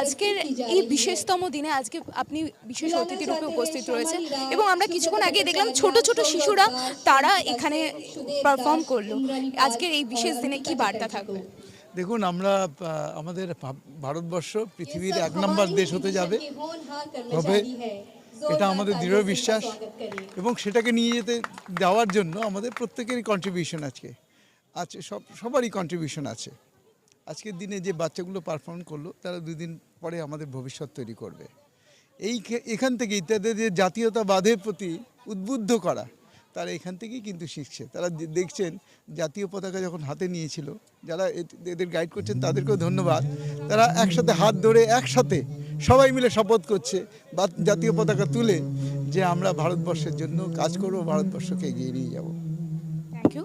আজকের এই বিশেষতম দিনে আজকে আপনি বিশেষ অতিথি রূপে উপস্থিত রয়েছে এবং আমরা কিছুক্ষণ আগে দেখলাম ছোট ছোট শিশুরা তারা এখানে পারফর্ম করলো। আজকের এই বিশেষ দিনে কি বার্তা থাকবে? দেখুন, আমরা আমাদের ভারতবর্ষ পৃথিবীর 1 নম্বর দেশ হতে যাবে হবে, এটা আমাদের দৃঢ় বিশ্বাস এবং সেটাকে নিয়ে যেতে যাওয়ার জন্য আমাদের প্রত্যেকেরই কন্ট্রিবিউশন আছে। সবারই কন্ট্রিবিউশন আছে। আজকের দিনে যে বাচ্চাগুলো পারফর্ম করলো তারা 2 দিন পরে আমাদের ভবিষ্যৎ তৈরি করবে। এখান থেকেই তাদের যে জাতীয়তাবাদের প্রতি উদ্বুদ্ধ করা, তারা এখান থেকেই কিন্তু শিখছে। তারা দেখছেন জাতীয় পতাকা যখন হাতে নিয়েছিল, যারা এদের গাইড করছেন তাদেরকেও ধন্যবাদ। তারা একসাথে হাত ধরে একসাথে সবাই মিলে শপথ করছে বা জাতীয় পতাকা তুলে যে আমরা ভারতবর্ষের জন্য কাজ করব, ভারতবর্ষকে এগিয়ে নিয়ে যাব। Thank you.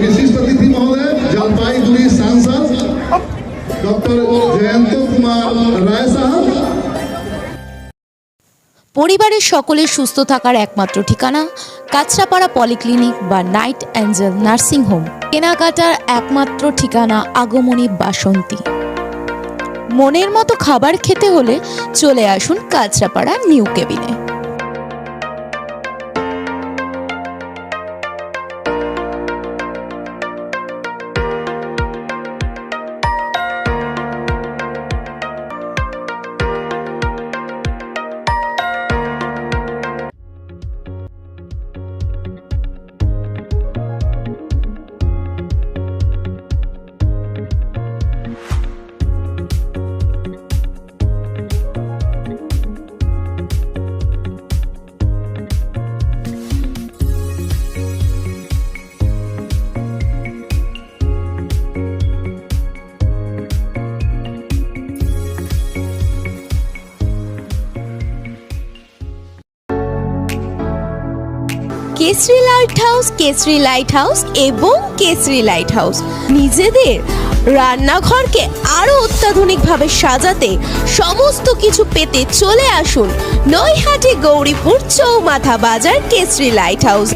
विशिष्ट अतिथि महोदय जलपाईगुड़ी सांसद डॉक्टर जयंत कुमार राय साहब। পরিবারের সকলের সুস্থ থাকার একমাত্র ঠিকানা কাঁচরাপাড়া পলিক্লিনিক বা নাইট অ্যাঞ্জেল নার্সিং হোম। কেনাকাটার একমাত্র ঠিকানা আগমনী বাসন্তী। মনের মতো খাবার খেতে হলে চলে আসুন কাঁচরাপাড়া নিউ কেবিনে। Kesari light house, Kesari light house এবং কেসরি লাইট হাউস নিজেদের রান্নাঘরকে আরো অত্যাধুনিকভাবে সাজাতে সমস্ত কিছু পেতে চলে আসুন নৈহাটি গৌরীপুর চৌমাথা বাজার কেসরি লাইট হাউস।